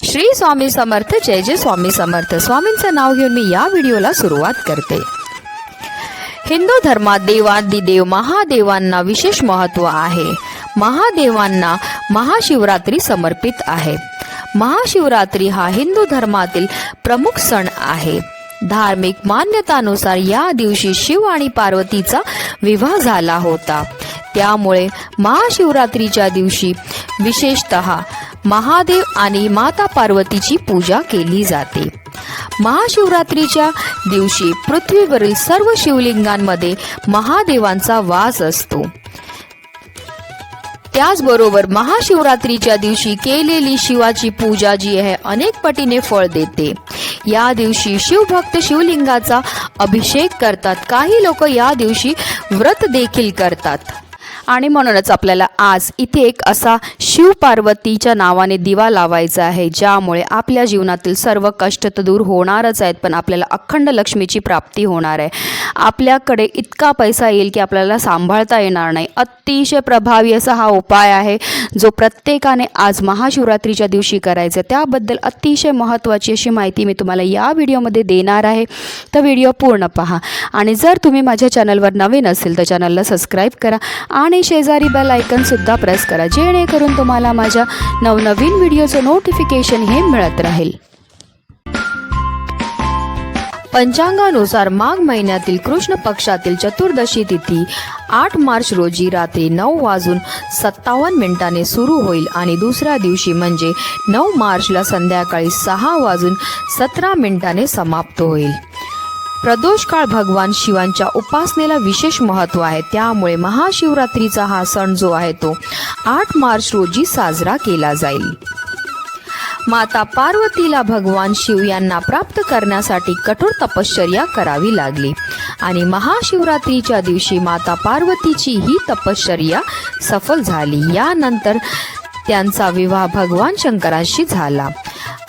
श्री स्वामी समर्थ. जय जय स्वामी समर्थ. स्वामींचं नाव घेऊन मी या व्हिडिओला सुरुवात करते. हिंदू धर्मात देवादिदेव महादेवांना विशेष महत्त्व आहे. महादेवांना महाशिवरात्री समर्पित आहे. महाशिवरात्री हा हिंदू धर्मातील प्रमुख सण आहे. धार्मिक मान्यतानुसार या दिवशी शिव आणि पार्वतीचा विवाह झाला होता. त्यामुळे महाशिवरात्रीच्या दिवशी विशेषतः महादेव आणि माता पार्वतीची पूजा केली जाते. महाशिवरात्रीच्या दिवशी पृथ्वीवरील सर्व शिवलिंगांमध्ये महादेवांचा वास असतो. त्याचबरोबर महाशिवरात्रीच्या दिवशी केलेली शिवाची पूजा जी आहे अनेक पटीने फळ देते. या दिवशी शिवभक्त शिवलिंगाचा अभिषेक करतात. काही लोक या दिवशी व्रत देखील करतात. आणि म्हणूनच आपल्याला आज इथे एक असा शिव पार्वतीच्या नावाने दिवा लावायचा आहे, ज्यामुळे आपल्या जीवनातील सर्व कष्ट तर दूर होणारच आहेत, पण आपल्याला अखंड लक्ष्मीची प्राप्ती होणार आहे. आपल्याकडे इतका पैसा येईल की आपल्याला सांभाळता येणार नाही. अतिशय प्रभावी असा हा उपाय आहे, जो प्रत्येकाने आज महाशिवरात्रीच्या दिवशी करायचा. त्याबद्दल अतिशय महत्त्वाची अशी माहिती मी तुम्हाला या व्हिडिओमध्ये देणार आहे, तर व्हिडिओ पूर्ण पहा. आणि जर तुम्ही माझ्या चॅनलवर नवीन असेल तर चॅनलला सबस्क्राईब करा आणि शेजारी बेल आयकॉन सुद्धा प्रेस करा, जेणेकरून तुम्हाला माझ्या नवनवीन व्हिडिओचं नोटिफिकेशन हे मिळत राहील. पंचांगानुसार माघ महिन्यातील कृष्ण पक्षातील चतुर्दशी तिथी 8 मार्च रोजी रात्री 9:57 सुरू होईल आणि दुसऱ्या दिवशी म्हणजे 9 मार्चला संध्याकाळी 6:17 समाप्त होईल. प्रदोष काळ भगवान शिवांच्या उपासनेला विशेष महत्त्व आहे. त्यामुळे महाशिवरात्रीचा हा सण जो आहे तो 8 मार्च रोजी साजरा केला जाईल. माता पार्वतीला भगवान शिव यांना प्राप्त करण्यासाठी कठोर तपश्चर्या करावी लागली आणि महाशिवरात्रीच्या दिवशी माता पार्वतीची ही तपश्चर्या सफल झाली. यानंतर त्यांचा विवाह भगवान शंकराशी झाला.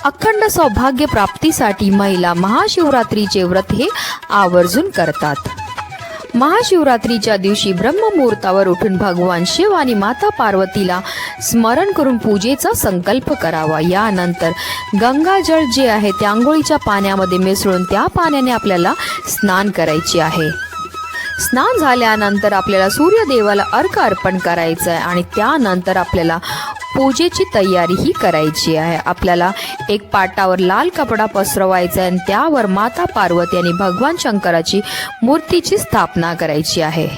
अखंड सौभाग्य प्राप्तीसाठी महिला महाशिवरात्रीचे व्रत हे आवर्जून करतात. महाशिवरात्रीच्या दिवशी ब्रह्ममुहूर्तावर उठून भगवान शिव आणि माता पार्वतीला स्मरण करून पूजेचा संकल्प करावा. यानंतर गंगाजळ जे आहे ते आंघोळीच्या पाण्यामध्ये मिसळून त्या पाण्याने आपल्याला स्नान करायचे आहे. स्नान झाल्यानंतर आपल्याला सूर्यदेवाला अर्घ्य अर्पण करायचं आहे आणि त्यानंतर आपल्याला पूजेची तयारीही करायची आहे. आपल्याला एक पाटावर लाल कपडा पसरवायचा आहे आणि त्यावर माता पार्वती आणि भगवान शंकराची मूर्तीची स्थापना करायची आहे.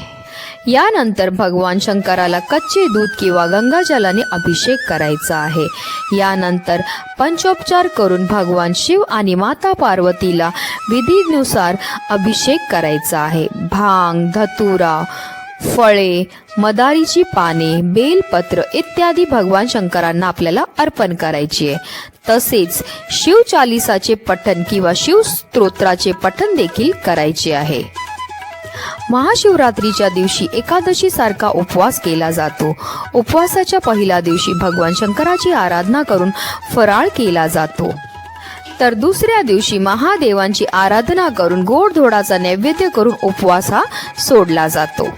यानंतर भगवान शंकराला कच्चे दूध किंवा गंगाजलाने अभिषेक करायचा आहे. यानंतर पंचोपचार करून भगवान शिव आणि माता पार्वतीला विधीनुसार अभिषेक करायचा आहे. भांग, धतुरा, फळे, मदारीची पाने, बेलपत्र इत्यादी भगवान शंकरांना आपल्याला अर्पण करायची आहे. तसेच शिवचालिसाचे पठण किंवा शिवस्तोत्राचे पठण देखील करायचे आहे. महाशिवरात्रीच्या दिवशी एकादशी सारखा उपवास केला जातो. उपवासाच्या पहिल्या दिवशी भगवान शंकराची आराधना करून फराळ केला जातो. तर दुसऱ्या दिवशी महादेवांची आराधना करून गोडधोडाचा नैवेद्य करून उपवास हा सोडला जातो.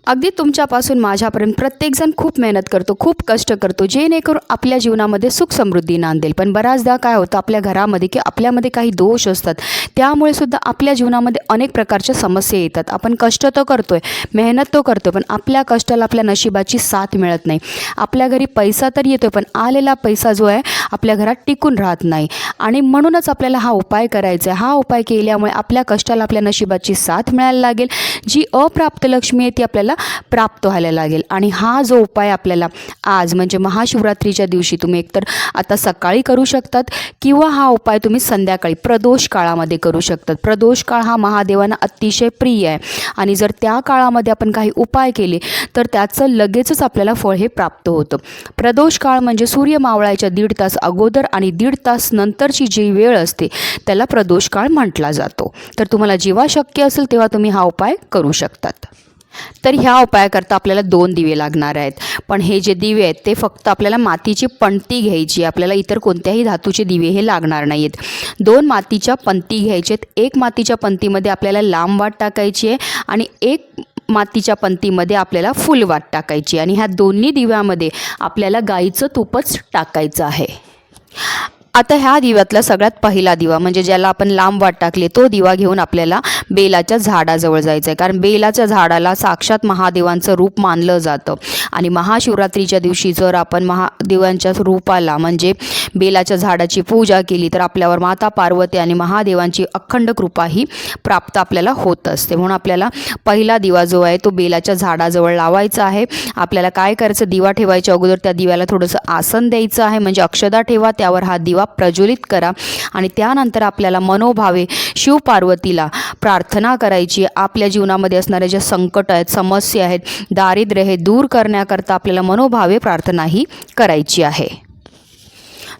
अगदी तुमच्यापासून माझ्यापर्यंत प्रत्येकजण खूप मेहनत करतो, खूप कष्ट करतो, जेणेकरून आपल्या जीवनामध्ये सुख समृद्धी नांदेल. पण बऱ्याचदा काय होतं, आपल्या घरामध्ये की आपल्यामध्ये काही दोष असतात, त्यामुळे सुद्धा आपल्या जीवनामध्ये अनेक प्रकारच्या समस्या येतात. आपण कष्ट तर करतोय, मेहनत तो करतोय, पण आपल्या कष्टाला आपल्या नशिबाची साथ मिळत नाही. आपल्या घरी पैसा तर येतोय, पण आलेला पैसा जो आहे आपल्या घरात टिकून राहत नाही. आणि म्हणूनच आपल्याला हा उपाय करायचा आहे. हा उपाय केल्यामुळे आपल्या कष्टाला आपल्या नशिबाची साथ मिळायला लागेल. जी अप्राप्त लक्ष्मी आहे ती आपल्याला प्राप्त व्हायला लागेल. आणि हा जो उपाय आपल्याला आज म्हणजे महाशिवरात्रीच्या दिवशी तुम्ही एकतर आता सकाळी करू शकतात किंवा हा उपाय तुम्ही संध्याकाळी प्रदोष काळामध्ये करू शकतात. प्रदोष काळ हा महादेवांना अतिशय प्रिय आहे आणि जर त्या काळामध्ये आपण काही उपाय केले तर त्याचं लगेचच आपल्याला फळ हे प्राप्त होतं. प्रदोष काळ म्हणजे सूर्य मावळायच्या 1.5 तास अगोदर आणि 1.5 तास नंतरची जी वेळ असते त्याला प्रदोष काळ म्हटला जातो. तर तुम्हाला जेव्हा शक्य असेल तेव्हा तुम्ही हा उपाय करू शकतात. तर ह्या उपायाकरता आपल्याला 2 दिवे लागणार आहेत. पण हे जे दिवे आहेत ते फक्त आपल्याला मातीची पणती घ्यायची. आपल्याला इतर कोणत्याही धातूचे दिवे हे लागणार नाहीत. 2 मातीच्या पणती घ्यायचेत. एक मातीच्या पणतीमध्ये आपल्याला लांब वात टाकायची आहे आणि एक मातीच्या पंतीमध्ये आपल्याला फुलवात टाकायची आणि ह्या दोन्ही दिव्यामध्ये आपल्याला गाईचं तूपच टाकायचं आहे. आता ह्या दिव्यातला सगळ्यात पहिला दिवा म्हणजे ज्याला आपण लांब वाट टाकली तो दिवा घेऊन आपल्याला बेलाच्या झाडाजवळ जायचं आहे, कारण बेलाच्या झाडाला साक्षात महादेवांचं रूप मानलं जातं. आणि महाशिवरात्रीच्या दिवशी जर आपण महादेवांच्या रूपाला म्हणजे बेलाच्या झाडाची पूजा केली तर आपल्यावर माता पार्वती आणि महादेवांची अखंड कृपा ही प्राप्त आपल्याला होत असते. म्हणून आपल्याला पहिला दिवा जो आहे तो बेलाच्या झाडाजवळ लावायचा आहे. आपल्याला काय करायचं, दिवा ठेवायच्या अगोदर त्या दिव्याला थोडंसं आसन द्यायचं आहे, म्हणजे अक्षदा ठेवा, त्यावर हा दिवा प्रज्वलित करा आणि त्यानंतर आपल्याला मनोभावे शिव पार्वतीला प्रार्थना करायची. आपल्या जीवनामध्ये असणाऱ्या ज्या संकट आहेत, समस्या आहेत, दारिद्र्य हे दूर करण्याकरता आपल्याला मनोभावे प्रार्थना ही करायची आहे.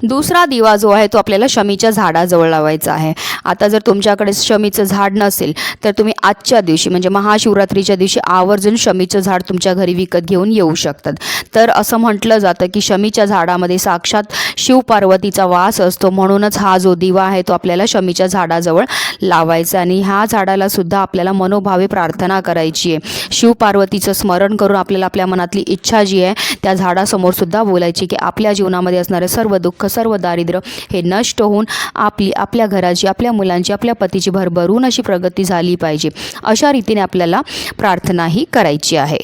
दुसरा दिवा जो आहे तो आपल्याला शमीच्या झाडाजवळ लावायचा आहे. आता जर तुमच्याकडे शमीचं झाड नसेल तर तुम्ही आजच्या दिवशी म्हणजे महाशिवरात्रीच्या दिवशी आवर्जून शमीचं झाड तुमच्या घरी विकत घेऊन येऊ शकतात. तर असं म्हटलं जातं की शमीच्या झाडामध्ये साक्षात शिव पार्वतीचा वास असतो, म्हणूनच हा जो दिवा आहे तो आपल्याला शमीच्या झाडाजवळ लावायचा आणि ह्या झाडाला सुद्धा आपल्याला मनोभावे प्रार्थना करायची आहे. शिव पार्वतीचं स्मरण करून आपल्याला आपल्या मनातली इच्छा जी आहे त्या झाडासमोर सुद्धा बोलायची की आपल्या जीवनामध्ये असणारे सर्व दुःख, सर्व दारिद्र्य हे नष्ट होऊन आपल्या घराची, आपल्या मुलांची, आपल्या पतीची भरभरून अशी प्रगती झाली पाहिजे. अशा रीतीने आपल्याला प्रार्थनाही करायची आहे.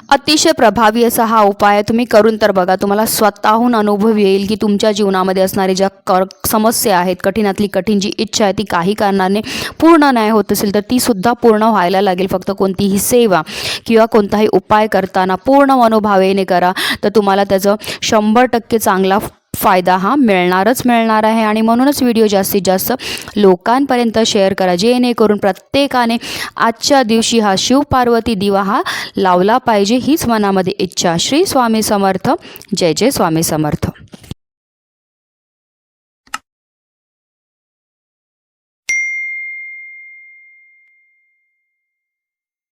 अतिशय प्रभावी असा हा उपाय तुम्ही करून तर बघा. तुम्हाला स्वतःहून अनुभव येईल की तुमच्या जीवनामध्ये असणारे ज्या समस्या आहेत, कठीणातली कठीण जी इच्छा आहे ती काही कारणाने पूर्ण नाही होत असेल तर ती सुद्धा पूर्ण व्हायला लागेल. फक्त कोणतीही सेवा किंवा कोणताही उपाय करताना पूर्ण मनोभावेने करा तर तुम्हाला त्याचं 100% चांगला फायदा हा मिळणार आहे. आणि म्हणूनच व्हिडिओ जास्तीत जास्त लोकांपर्यंत शेअर करा, जेणेकरून प्रत्येकाने आजच्या दिवशी हा शिव पार्वती दिवा हा लावला पाहिजे, हीच मनामध्ये इच्छा. श्री स्वामी समर्थ. जय जय स्वामी समर्थ.